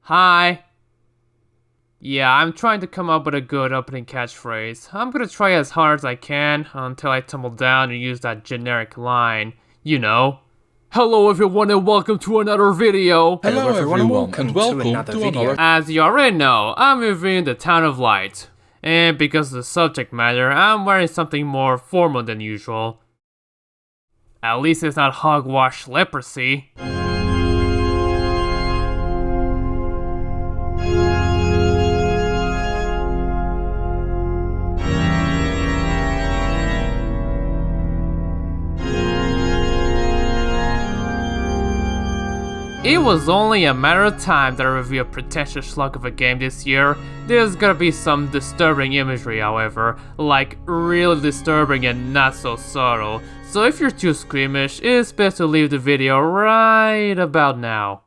Hi. Yeah, I'm trying to come up with a good opening catchphrase. I'm gonna try as hard as I can until I tumble down and use that generic line. You know. Hello everyone and welcome to another video. Hello everyone and welcome to another video. As you already know, I'm reviewing the Town of Light. And because of the subject matter, I'm wearing something more formal than usual. At least it's not hogwash leprosy. It was only a matter of time that I review a pretentious schlock of a game this year. There's gonna be some disturbing imagery, however, like really disturbing and not so subtle. So if you're too squeamish, it's best to leave the video right about now.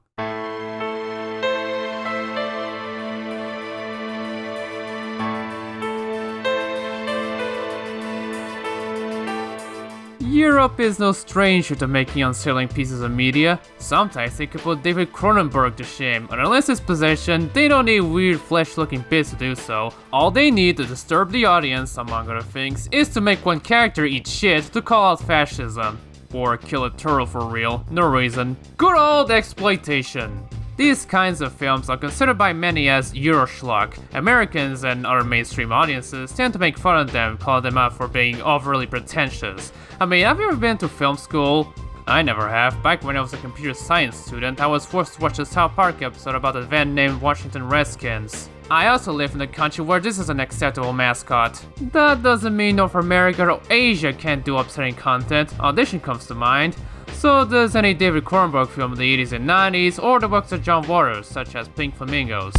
Europe is no stranger to making unsettling pieces of media. Sometimes they could put David Cronenberg to shame, and unless it's possession, they don't need weird flesh-looking bits to do so. All they need to disturb the audience, among other things, is to make one character eat shit to call out fascism. Or kill a turtle for real, no reason. Good old exploitation! These kinds of films are considered by many as Euroshlock. Americans and other mainstream audiences tend to make fun of them, call them out for being overly pretentious. I mean, have you ever been to film school? I never have. Back when I was a computer science student, I was forced to watch a South Park episode about a band named Washington Redskins. I also live in a country where this is an acceptable mascot. That doesn't mean North America or Asia can't do upsetting content. Audition comes to mind. So does any David Cronenberg film in the 80s and 90s, or the works of John Waters, such as Pink Flamingos.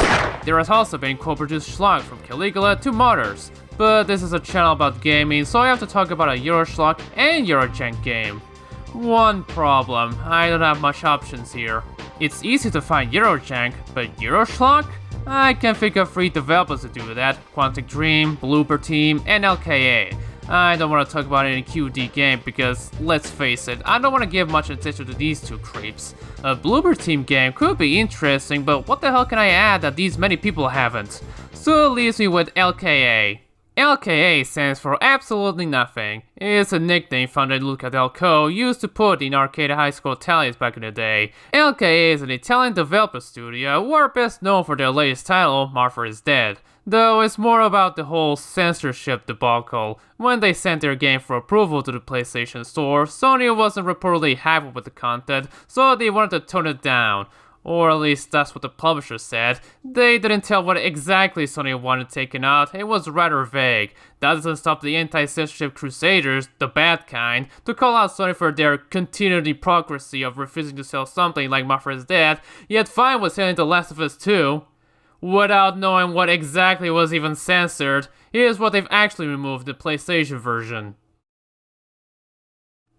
There has also been co-produced schlock from Caligula to Martyrs. But this is a channel about gaming, so I have to talk about a Euroshlock and Eurojank game. One problem, I don't have much options here. It's easy to find Eurojank, but Euroshlock? I can think of 3 developers to do that: Quantic Dream, Blooper Team, and LKA. I don't want to talk about any QD game because, let's face it, I don't want to give much attention to these 2 creeps. A Blooper Team game could be interesting, but what the hell can I add that these many people haven't? So it leaves me with LKA. LKA stands for absolutely nothing. It's a nickname found in Luca Del Co used to put in arcade high school tallies back in the day. LKA is an Italian developer studio who are best known for their latest title, Martha is Dead. Though it's more about the whole censorship debacle. When they sent their game for approval to the PlayStation Store, Sony wasn't reportedly happy with the content, so they wanted to tone it down. Or at least that's what the publisher said. They didn't tell what exactly Sony wanted taken out, it was rather vague. That doesn't stop the anti-censorship crusaders, the bad kind, to call out Sony for their continued hypocrisy of refusing to sell something like Martha is Dead, yet fine with selling The Last of Us 2. Without knowing what exactly was even censored, here's what they've actually removed the PlayStation version.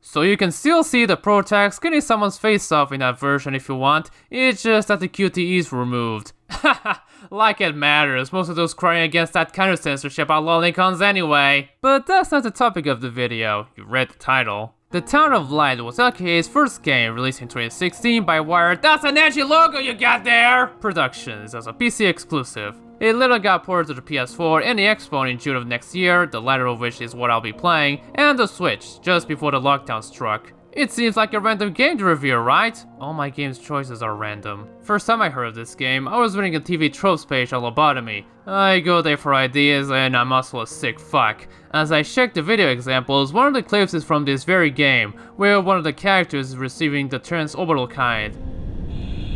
So you can still see the protagonist getting someone's face off in that version if you want, it's just that the QTE's removed. Haha, like it matters, most of those crying against that kind of censorship are lolicons anyway. But that's not the topic of the video, you read the title. The Town of Light was LKA's first game, released in 2016 by Wired That's an edgy logo you got there! Productions as a PC exclusive. It later got ported to the PS4 and the Xbox in June of next year, the latter of which is what I'll be playing, and the Switch, just before the lockdown struck. It seems like a random game to review, right? All my game's choices are random. First time I heard of this game, I was reading a TV tropes page on Lobotomy. I go there for ideas and I'm also a sick fuck. As I checked the video examples, one of the clips is from this very game, where one of the characters is receiving the transorbital kind.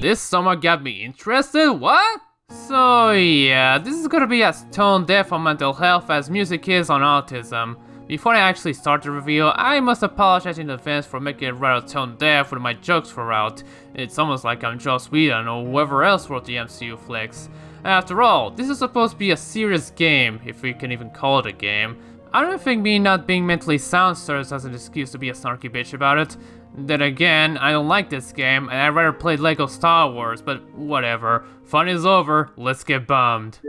This somewhat got me interested, what? So yeah, this is gonna be as tone deaf on mental health as music is on autism. Before I actually start the review, I must apologize in advance for making it rather tone deaf with my jokes throughout. It's almost like I'm Joss Whedon or whoever else wrote the MCU flicks. After all, this is supposed to be a serious game, if we can even call it a game. I don't think me not being mentally sound serves as an excuse to be a snarky bitch about it. Then again, I don't like this game and I'd rather play Lego Star Wars, but whatever. Fun is over, let's get bummed.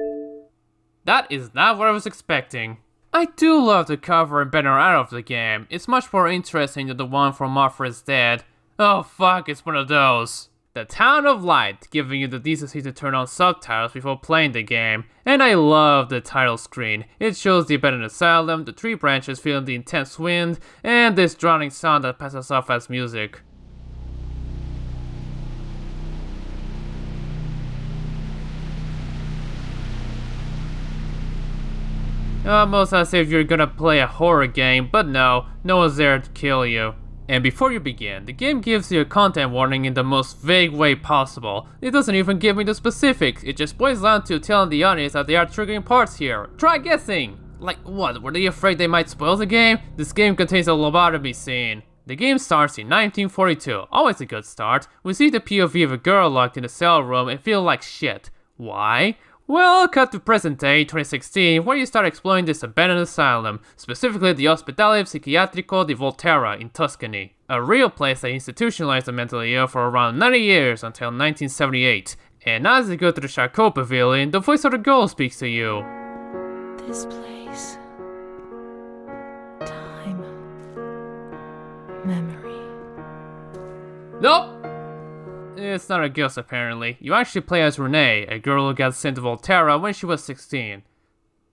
That is not what I was expecting. I do love the cover and banner art of the game. It's much more interesting than the one from Martha is Dead. Oh fuck, it's one of those. The Town of Light, giving you the decency to turn on subtitles before playing the game. And I love the title screen. It shows the abandoned asylum, the tree branches feeling the intense wind, and this drowning sound that passes off as music. Almost as if you're gonna play a horror game, but no one's there to kill you. And before you begin, the game gives you a content warning in the most vague way possible. It doesn't even give me the specifics, it just boils down to telling the audience that there are triggering parts here. Try guessing! Like what, were they afraid they might spoil the game? This game contains a lobotomy scene. The game starts in 1942, always a good start. We see the POV of a girl locked in a cell room and feel like shit. Why? Well, cut to present day, 2016, where you start exploring this abandoned asylum, specifically the Ospedale Psichiatrico di Volterra in Tuscany, a real place that institutionalized the mentally ill for around 90 years until 1978. And as you go to the Charcot Pavilion, the voice of the girl speaks to you. This place, time, memory. Nope! It's not a ghost apparently. You actually play as Renee, a girl who got sent to Volterra when she was 16.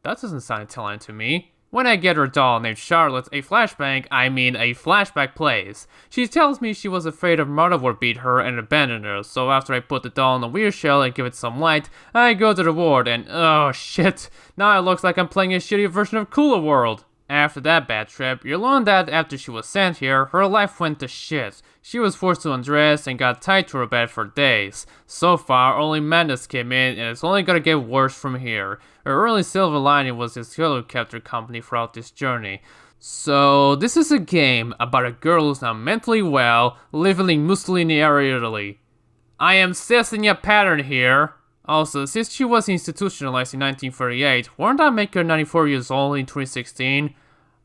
That doesn't sound Italian to me. When I get her doll named Charlotte, a flashback plays. She tells me she was afraid her mother would beat her and abandon her, so after I put the doll in a weird shell and give it some light, I go to the ward and oh shit, now it looks like I'm playing a shitty version of Cooler World. After that bad trip, you learn that after she was sent here, her life went to shit. She was forced to undress and got tied to her bed for days. So far, only madness came in and it's only gonna get worse from here. Her only silver lining was this girl who kept her company throughout this journey. So, this is a game about a girl who's now mentally well, living in Mussolini-era Italy. I am sensing a pattern here. Also, since she was institutionalized in 1938, won't that make her 94 years old in 2016?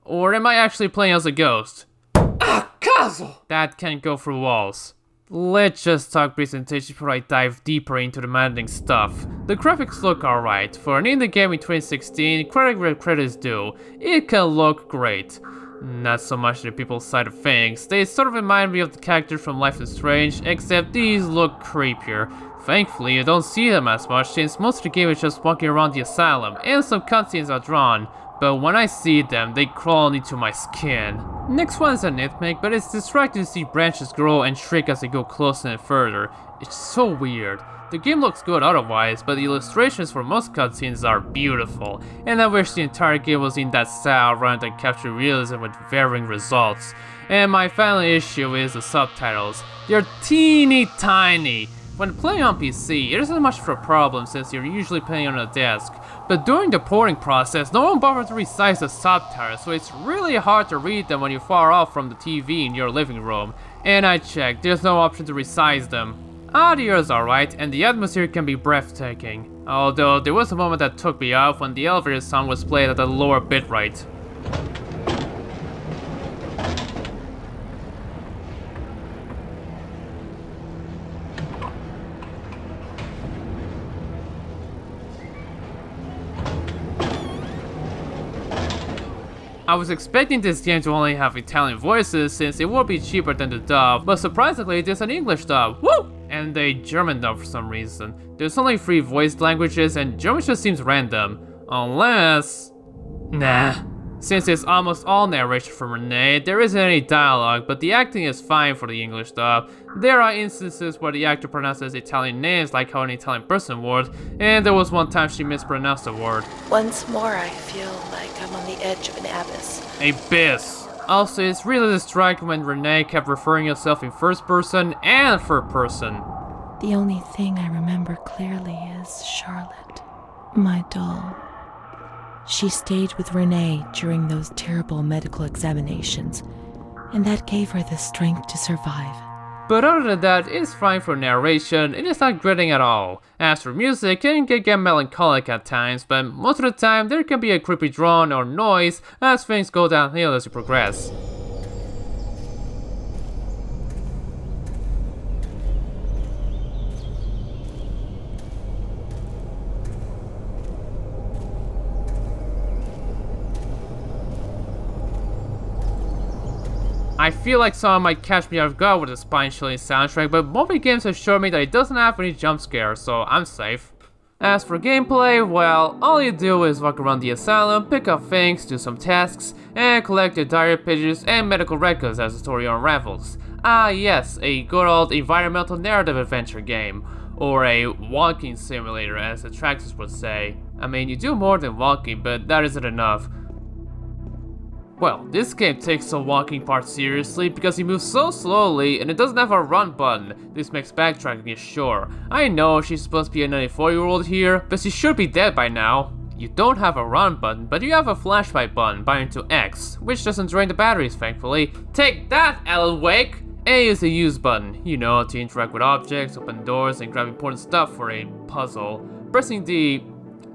Or am I actually playing as a ghost? Ah, Caso! That can't go through walls. Let's just talk presentation before I dive deeper into the maddening stuff. The graphics look alright. For an indie game in 2016, credit where credit is due. It can look great. Not so much the people's side of things. They sort of remind me of the characters from Life is Strange, except these look creepier. Thankfully, you don't see them as much since most of the game is just walking around the asylum, and some cutscenes are drawn. But when I see them, they crawl into my skin. Next one is a nitpick, but it's distracting to see branches grow and shrink as they go closer and further. It's so weird. The game looks good otherwise, but the illustrations for most cutscenes are beautiful, and I wish the entire game was in that style rather than capture realism with varying results. And my final issue is the subtitles. They're teeny tiny. When playing on PC, it isn't much of a problem since you're usually playing on a desk, but during the porting process, no one bothered to resize the subtitles, so it's really hard to read them when you're far off from the TV in your living room. And I checked, there's no option to resize them. Audio is alright, and the atmosphere can be breathtaking. Although, there was a moment that took me off when the elevator sound was played at a lower bitrate. I was expecting this game to only have Italian voices since it would be cheaper than the dub, but surprisingly there's an English dub, woo! And a German dub for some reason. There's only 3 voiced languages and German just seems random. Unless... nah. Since it's almost all narration from Renee, there isn't any dialogue, but the acting is fine for the English dub. There are instances where the actor pronounces Italian names like how an Italian person would, and there was one time she mispronounced a word. Once more I feel like I'm on the edge of an abyss. Abyss. Also, it's really distracting when Renee kept referring herself in first person and third person. The only thing I remember clearly is Charlotte, my doll. She stayed with Renee during those terrible medical examinations, and that gave her the strength to survive. But other than that, it's fine for narration, it is not gritting at all. As for music, it can get melancholic at times, but most of the time there can be a creepy drone or noise as things go downhill as you progress. I feel like someone might catch me off guard with a spine-chilling soundtrack, but mobile games assure me that it doesn't have any jump scares, so I'm safe. As for gameplay, well, all you do is walk around the asylum, pick up things, do some tasks, and collect the diary pages and medical records as the story unravels. Ah yes, a good old environmental narrative adventure game, or a walking simulator as the Traxxas would say. I mean, you do more than walking, but that isn't enough. Well, this game takes the walking part seriously because you move so slowly and it doesn't have a run button. This makes backtracking a chore. I know she's supposed to be a 94-year-old here, but she should be dead by now. You don't have a run button, but you have a flashlight button binding to X, which doesn't drain the batteries thankfully. Take that, Alan Wake! A is the use button, you know, to interact with objects, open doors, and grab important stuff for a puzzle. Pressing the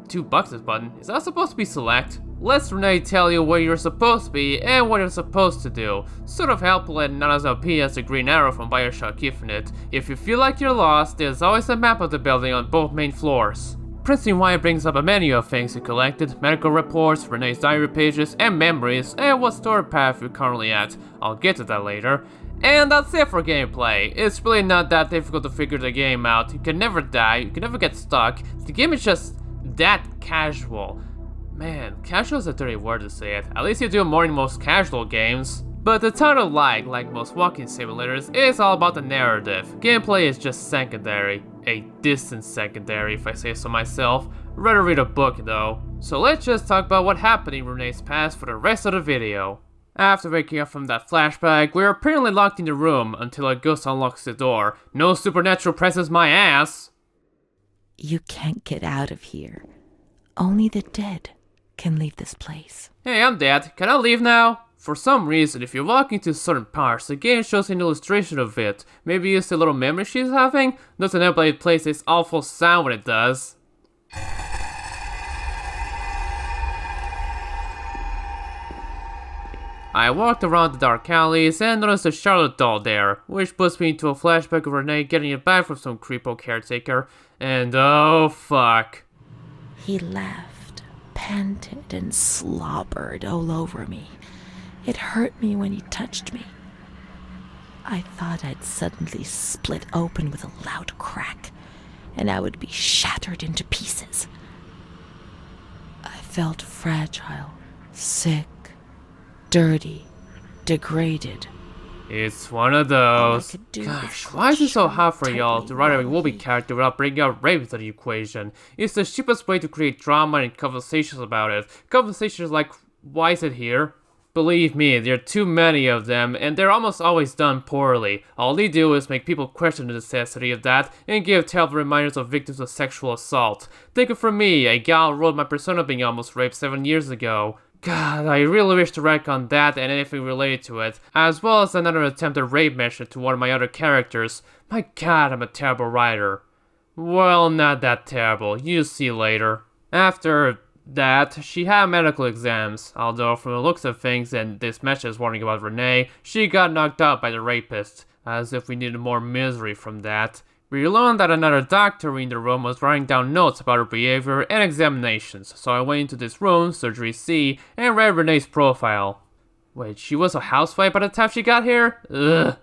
2 boxes button, is that supposed to be select? Let's Renee tell you where you're supposed to be and what you're supposed to do. Sort of helpful and not as OP as the green arrow from Bioshock Infinite. If you feel like you're lost, there's always a map of the building on both main floors. Pressing Y brings up a menu of things you collected, medical reports, Renee's diary pages, and memories, and what story path you're currently at. I'll get to that later. And that's it for gameplay. It's really not that difficult to figure the game out. You can never die, you can never get stuck. The game is just that casual. Man, casual is a dirty word to say it. At least you do more in most casual games. But the title like most walking simulators, is all about the narrative. Gameplay is just secondary. A distant secondary, if I say so myself. Rather read a book though. So let's just talk about what happened in Renee's past for the rest of the video. After waking up from that flashback, we're apparently locked in the room until a ghost unlocks the door. No supernatural presence my ass! You can't get out of here. Only the dead can leave this place. Hey, I'm dead. Can I leave now? For some reason, if you walk into certain parts, the game shows an illustration of it. Maybe it's the little memory she's having? Doesn't everybody plays this awful sound when it does? I walked around the dark alleys and noticed a Charlotte doll there, which puts me into a flashback of Renee getting it back from some creepo caretaker. And oh fuck. He laughed, panted, and slobbered all over me. It hurt me when he touched me. I thought I'd suddenly split open with a loud crack, and I would be shattered into pieces. I felt fragile, sick, dirty, degraded. It's one of those. Gosh, why is it so hard for y'all to write a movie character without bringing up rape into the equation? It's the cheapest way to create drama and conversations about it. Conversations like, why is it here? Believe me, there are too many of them, and they're almost always done poorly. All they do is make people question the necessity of that, and give terrible reminders of victims of sexual assault. Take it from me, a gal wrote my persona being almost raped 7 years ago. God, I really wish to wreck on that and anything related to it, as well as another attempted rape mention to one of my other characters. My god, I'm a terrible writer. Well, not that terrible, you'll see later. After that, she had medical exams, although from the looks of things and this message warning about Renee, she got knocked out by the rapist, as if we needed more misery from that. We learned that another doctor in the room was writing down notes about her behavior and examinations, so I went into this room, Surgery C, and read Renee's profile. Wait, she was a housewife by the time she got here? Ugh.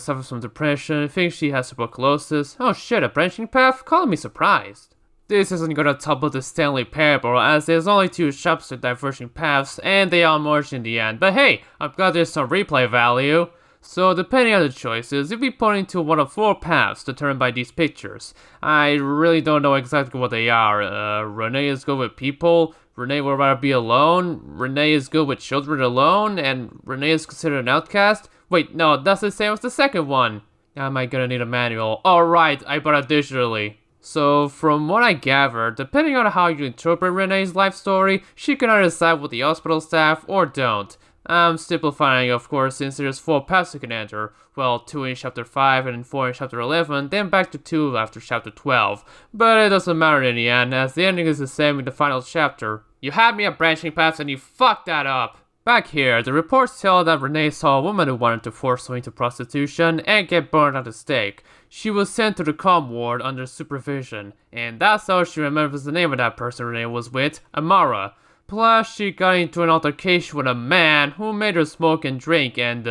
Suffers from depression, thinks she has tuberculosis. Oh shit, a branching path? Calling me surprised. This isn't gonna topple the Stanley Parable, as there's only 2 shops with diverging paths, and they all merge in the end. But hey, I'm glad there's some replay value. So depending on the choices, you'll be pointing to one of 4 paths determined by these pictures. I really don't know exactly what they are. Renee is good with people, Renee would rather be alone, Renee is good with children alone, and Renee is considered an outcast? Wait, no, that's the same as the second one. Am I gonna need a manual? Alright, I bought it digitally. So, from what I gathered, depending on how you interpret Renee's life story, she can either side with the hospital staff or don't. I'm simplifying, of course, since there's 4 paths you can enter. Well, 2 in chapter 5 and 4 in chapter 11, then back to 2 after chapter 12. But it doesn't matter in the end, as the ending is the same in the final chapter. You had me at branching paths and you fucked that up! Back here, the reports tell that Renee saw a woman who wanted to force her into prostitution and get burned at the stake. She was sent to the comm ward under supervision, and that's how she remembers the name of that person Renee was with, Amara. Plus, she got into an altercation with a man who made her smoke and drink and,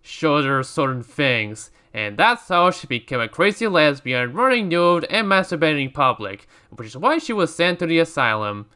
showed her certain things. And that's how she became a crazy lesbian, running nude and masturbating in public, which is why she was sent to the asylum.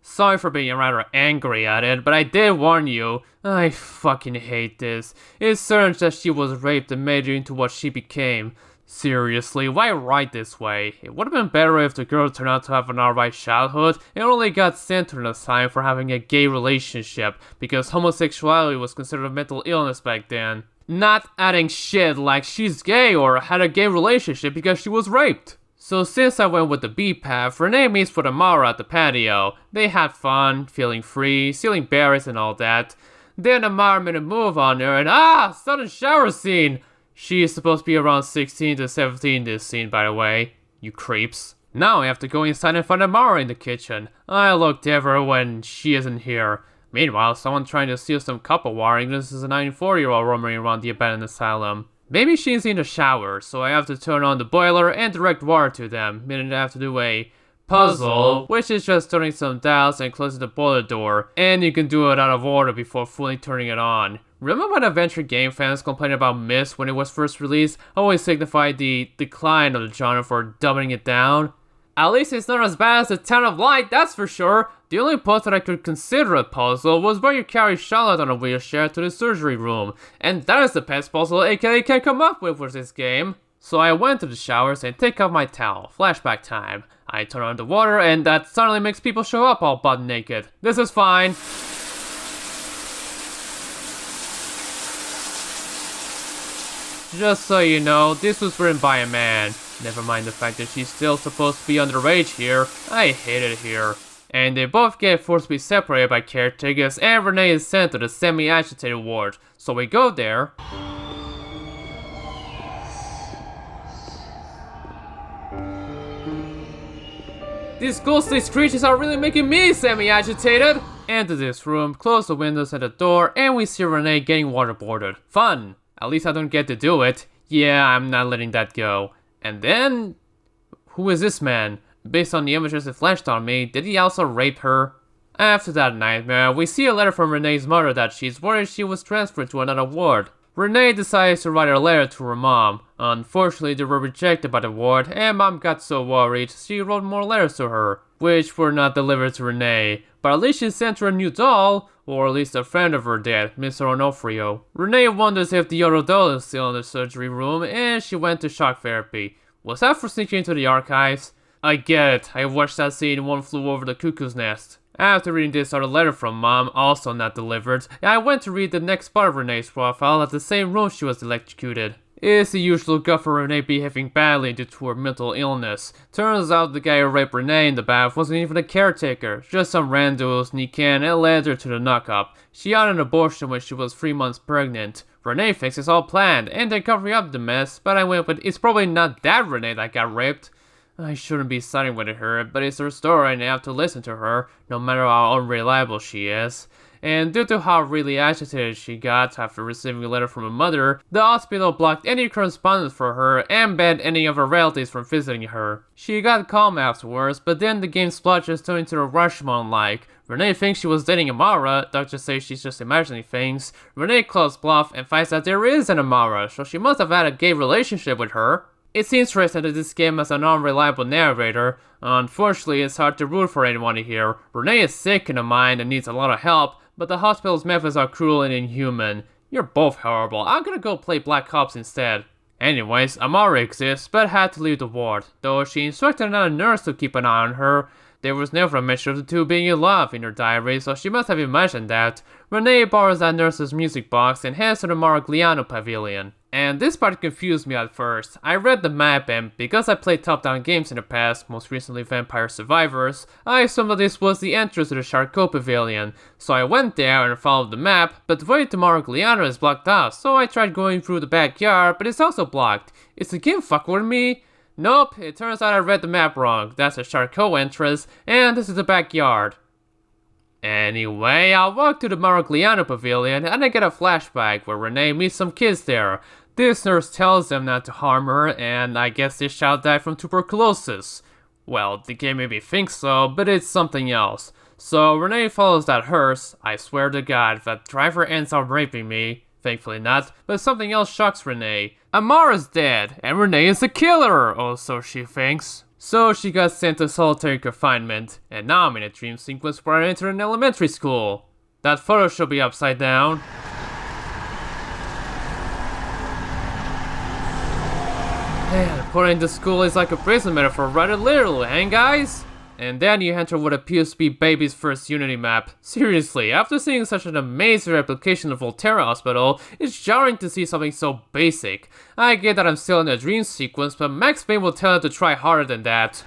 Sorry for being rather angry at it, but I did warn you. I fucking hate this. It's certain that she was raped and made her into what she became. Seriously, why write this way? It would have been better if the girl turned out to have an alright childhood and only got sent to an asylum for having a gay relationship, because homosexuality was considered a mental illness back then. Not adding shit like she's gay or had a gay relationship because she was raped. So since I went with the B path, Renee meets with Amara at the patio. They had fun, feeling free, stealing berries and all that. Then Amara made a move on her and sudden shower scene! She is supposed to be around 16 to 17 this scene, by the way. You creeps. Now I have to go inside and find Amara in the kitchen. I looked ever when she isn't here. Meanwhile, someone trying to steal some copper wiring. This is a 94-year-old roaming around the abandoned asylum. Maybe she's in the shower, so I have to turn on the boiler and direct water to them, meaning I have to do a puzzle, which is just turning some dials and closing the boiler door, and you can do it out of order before fully turning it on. Remember when adventure game fans complained about Myst when it was first released, always signified the decline of the genre for dumbing it down? At least it's not as bad as the Town of Light, that's for sure. The only part that I could consider a puzzle was where you carry Charlotte on a wheelchair to the surgery room, and that is the best puzzle LKA can come up with this game. So I went to the showers and take off my towel. Flashback time. I turn on the water and that suddenly makes people show up all butt naked. This is fine. Just so you know, this was written by a man. Never mind the fact that she's still supposed to be underage here. I hate it here. And they both get forced to be separated by caretakers, and Renee is sent to the semi-agitated ward. So we go there. These ghostly screeches are really making me semi-agitated! Enter this room, close the windows and the door, and we see Renee getting waterboarded. Fun! At least I don't get to do it. Yeah, I'm not letting that go. And then... who is this man? Based on the images it flashed on me, did he also rape her? After that nightmare, we see a letter from Renee's mother that she's worried she was transferred to another ward. Renee decides to write a letter to her mom. Unfortunately, they were rejected by the ward, and mom got so worried she wrote more letters to her, which were not delivered to Renee. But at least she sent her a new doll, or at least a friend of her dead, Mr. Onofrio. Renee wonders if the other doll is still in the surgery room, and she went to shock therapy. Was that for sneaking into the archives? I get it, I watched that scene in One Flew Over the Cuckoo's Nest. After reading this other letter from mom, also not delivered, I went to read the next part of Renee's profile at the same room she was electrocuted. It's the usual guff for Renee behaving badly due to her mental illness. Turns out the guy who raped Renee in the bath wasn't even a caretaker, just some rando sneak in and led her to the knock-up. She had an abortion when she was 3 months pregnant. Renee thinks it's all planned, and they're covering up the mess, but I went with it's probably not that Renee that got raped. I shouldn't be siding with her, but it's her story and I have to listen to her, no matter how unreliable she is. And due to how really agitated she got after receiving a letter from her mother, the hospital blocked any correspondence for her and banned any of her relatives from visiting her. She got calm afterwards, but then the game splotches turned into a Rashomon-like. Renee thinks she was dating Amara, doctors say she's just imagining things. Renee calls bluff and finds that there is an Amara, so she must have had a gay relationship with her. It's interesting that this game has an unreliable narrator. Unfortunately, it's hard to root for anyone here. Renee is sick in the mind and needs a lot of help, but the hospital's methods are cruel and inhuman. You're both horrible. I'm gonna go play Black Ops instead. Anyways, Amara exists, but had to leave the ward, though she instructed another nurse to keep an eye on her. There was never a mention of the two being in love in her diary, so she must have imagined that. Renee borrows that nurse's music box and heads to the Maragliano Pavilion. And this part confused me at first. I read the map and because I played top-down games in the past, most recently Vampire Survivors, I assumed that this was the entrance to the Charcot Pavilion. So I went there and followed the map, but the way to Maragliano is blocked off, so I tried going through the backyard, but it's also blocked. Is the game fucking with me? Nope, it turns out I read the map wrong. That's the Charcot entrance, and this is the backyard. Anyway, I walk to the Maragliano Pavilion and I get a flashback where Renee meets some kids there. This nurse tells them not to harm her, and I guess this child died from tuberculosis. Well, the game maybe thinks so, but it's something else. So Renee follows that hearse. I swear to God, that driver ends up raping me. Thankfully not, but something else shocks Renee. Amara's dead, and Renee is the killer, or so she thinks. So she got sent to solitary confinement, and now I'm in a dream sequence where I enter an elementary school. That photo should be upside down. Man, putting to school is like a prison metaphor, rather literally, eh guys? And then you enter what appears to be baby's first Unity map. Seriously, after seeing such an amazing replication of Volterra Hospital, it's jarring to see something so basic. I get that I'm still in a dream sequence, but Max Payne will tell you to try harder than that.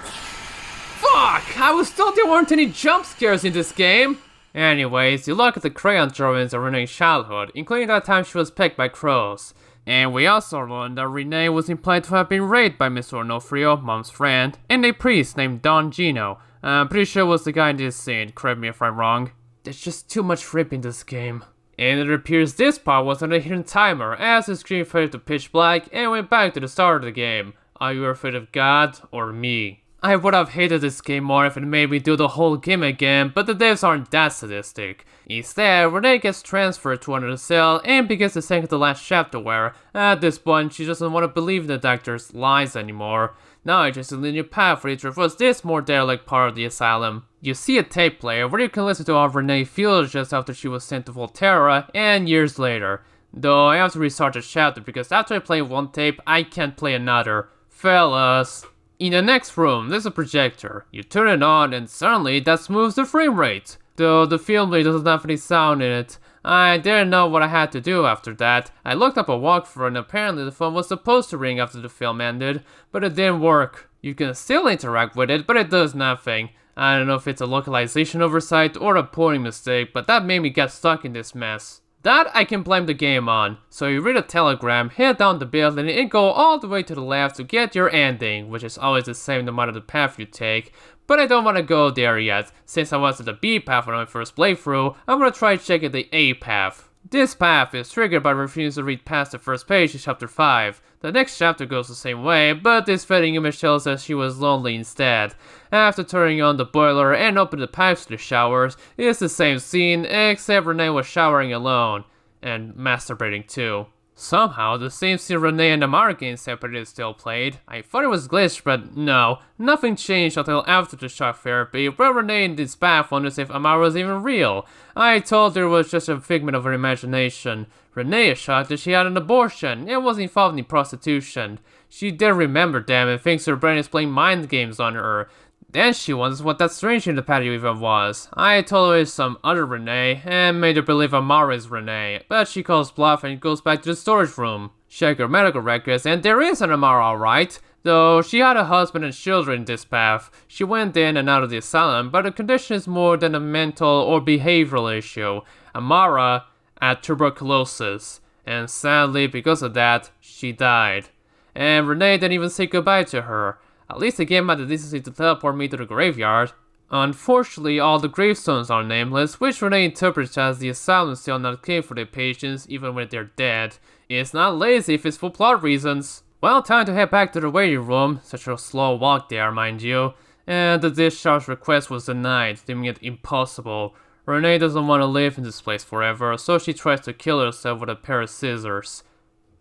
Fuck! I was told there weren't any jump scares in this game! Anyways, you look at the crayon drawings of Renee's childhood, including that time she was pecked by crows. And we also learned that Renee was implied to have been raped by Mr. Onofrio, Mom's friend, and a priest named Don Gino. I'm pretty sure it was the guy in this scene, correct me if I'm wrong. There's just too much rip in this game. And it appears this part was on a hidden timer, as the screen faded to pitch black and went back to the start of the game. Are you afraid of God or me? I would have hated this game more if it made me do the whole game again, but the devs aren't that sadistic. Instead, Renee gets transferred to another cell and begins the second to last chapter where, at this point, she doesn't want to believe in the doctor's lies anymore. Now it's just a linear path where you traverse this more derelict part of the asylum. You see a tape player where you can listen to how Renee feels just after she was sent to Volterra and years later. Though I have to restart the chapter because after I play one tape, I can't play another. Fellas. In the next room, there's a projector. You turn it on and suddenly that smooths the frame rate. Though the film really doesn't have any sound in it. I didn't know what I had to do after that. I looked up a walkthrough and apparently the phone was supposed to ring after the film ended, but it didn't work. You can still interact with it, but it does nothing. I don't know if it's a localization oversight or a porting mistake, but that made me get stuck in this mess. That I can blame the game on. So you read a telegram, head down the building and go all the way to the left to get your ending, which is always the same no matter the path you take. But I don't want to go there yet. Since I was at the B path on my first playthrough, I'm gonna try checking the A path. This path is triggered by refusing to read past the first page in chapter 5. The next chapter goes the same way, but this fading image tells us she was lonely instead. After turning on the boiler and opening the pipes to the showers, it's the same scene, except Renee was showering alone. And masturbating too. Somehow, the same scene Renee and Amara getting separated still played. I thought it was glitched, but no. Nothing changed until after the shock therapy, where Renee in this bath wonders if Amara was even real. I told her it was just a figment of her imagination. Renee is shocked that she had an abortion and was involved in prostitution. She did remember them and thinks her brain is playing mind games on her. Then she wonders what that stranger in the patio even was. I told her it's some other Renee, and made her believe Amara is Renee, but she calls bluff and goes back to the storage room. Check her medical records, and there is an Amara alright, though she had a husband and children in this path. She went in and out of the asylum, but the condition is more than a mental or behavioral issue. Amara had tuberculosis, and sadly, because of that, she died. And Renee didn't even say goodbye to her. At least the game had the decency to teleport me to the graveyard. Unfortunately, all the gravestones are nameless, which Renee interprets as the asylum still not caring for their patients even when they're dead. It's not lazy if it's for plot reasons. Well, time to head back to the waiting room, such a slow walk there, mind you. And the discharge request was denied, deeming it impossible. Renee doesn't want to live in this place forever, so she tries to kill herself with a pair of scissors.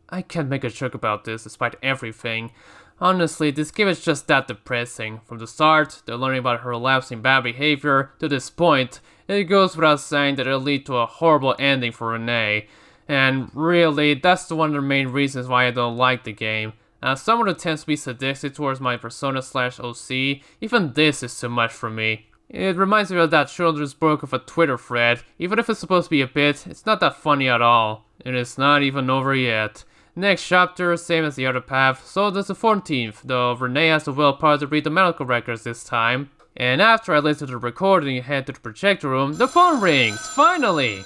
I can't make a joke about this despite everything. Honestly, this game is just that depressing. From the start, they're learning about her lapse in bad behavior, to this point, it goes without saying that it'll lead to a horrible ending for Renee. And really, that's one of the main reasons why I don't like the game. As someone who tends to be sadistic towards my persona/OC, even this is too much for me. It reminds me of that children's book of a Twitter thread. Even if it's supposed to be a bit, it's not that funny at all. And it's not even over yet. Next chapter, same as the other path, so does the 14th, though Renee has the willpower to read the medical records this time. And after I listen to the recording and head to the projector room, the phone rings, finally!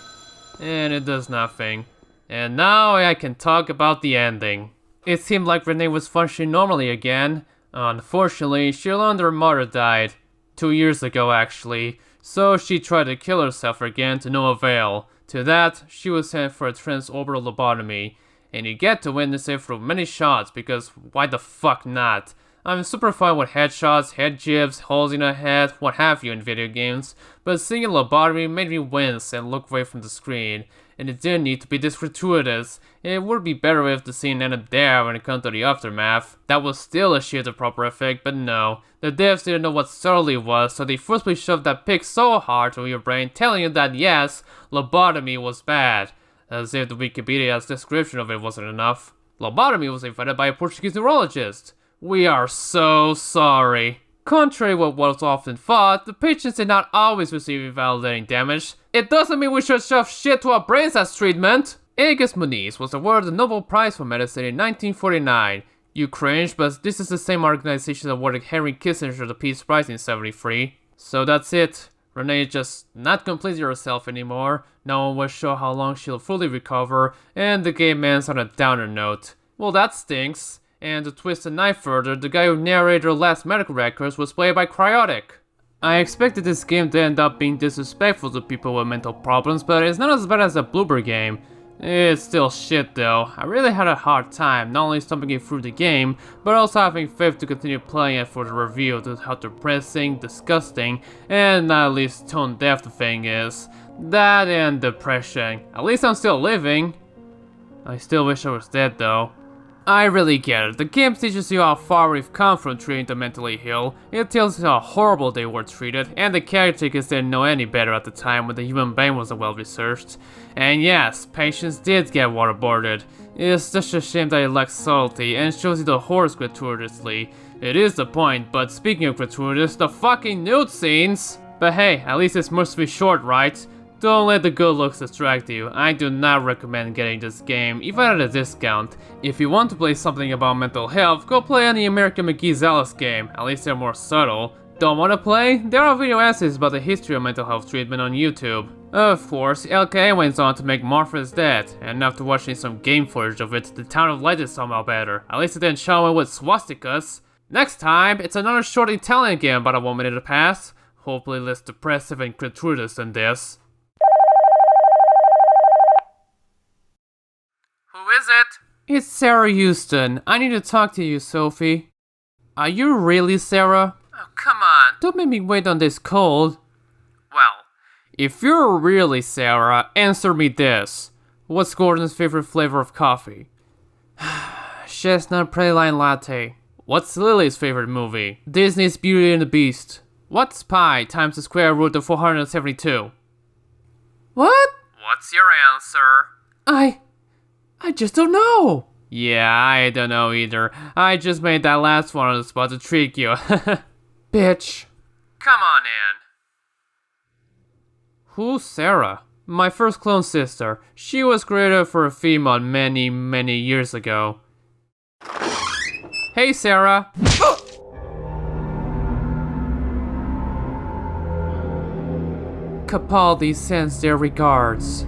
And it does nothing. And now I can talk about the ending. It seemed like Renee was functioning normally again. Unfortunately, she learned her mother died. 2 years ago actually, so she tried to kill herself again to no avail. To that, she was sent for a transorbital lobotomy. And you get to witness it through many shots because why the fuck not? I'm super fine with headshots, head jibs, holes in the head, what have you in video games, but seeing a lobotomy made me wince and look away from the screen, and it didn't need to be this gratuitous. It would be better if the scene ended there when it comes to the aftermath. That was still a shit of proper effect, but no. The devs didn't know what subtlety was, so they forcibly shoved that pic so hard into your brain, telling you that yes, lobotomy was bad. As if the Wikipedia's description of it wasn't enough. Lobotomy was invented by a Portuguese neurologist. We are so sorry. Contrary to what was often thought, the patients did not always receive invalidating damage. It doesn't mean we should shove shit to our brains as treatment. Agus Muniz was awarded the Nobel Prize for Medicine in 1949. You cringe, but this is the same organization that awarded Henry Kissinger the Peace Prize in 1973. So that's it. Renee is just not completely herself anymore. No one was sure how long she'll fully recover, and the gay man's on a downer note. Well, that stinks. And to twist the knife further, the guy who narrated her last medical records was played by Cryotic. I expected this game to end up being disrespectful to people with mental problems, but it's not as bad as a Bloober game. It's still shit though. I really had a hard time not only stumbling through the game, but also having faith to continue playing it for the review to how depressing, disgusting, and not at least tone deaf the thing is. That and depression. At least I'm still living. I still wish I was dead though. I really get it. The game teaches you how far we've come from treating the mentally ill. It tells you how horrible they were treated, and the caretakers didn't know any better at the time when the human brain wasn't well researched. And yes, patients did get waterboarded. It's just a shame that it lacks subtlety and shows you the horrors gratuitously. It is the point, but speaking of gratuitous, the fucking nude scenes! But hey, at least it's mostly short, right? Don't let the good looks distract you. I do not recommend getting this game, even at a discount. If you want to play something about mental health, go play any American McGee Zealous game, at least they're more subtle. Don't want to play? There are video essays about the history of mental health treatment on YouTube. Of course, LKA went on to make Martha's Dead, and after watching some game footage of it, the Town of Light is somehow better. At least it didn't show it with swastikas. Next time, it's another short Italian game about a woman in the past. Hopefully less depressive and gratuitous than this. Who is it? It's Sarah Houston. I need to talk to you, Sophie. Are you really Sarah? Oh, come on. Don't make me wait on this cold. Well, if you're really Sarah, answer me this. What's Gordon's favorite flavor of coffee? Chestnut praline latte. What's Lily's favorite movie? Disney's Beauty and the Beast. What's pi times the square root of 472? What? What's your answer? I just don't know. Yeah, I don't know either. I just made that last one on the spot to trick you. Bitch. Come on in. Who's Sarah? My first clone sister. She was created for a female many, many years ago. Hey, Sarah. Capaldi sends their regards.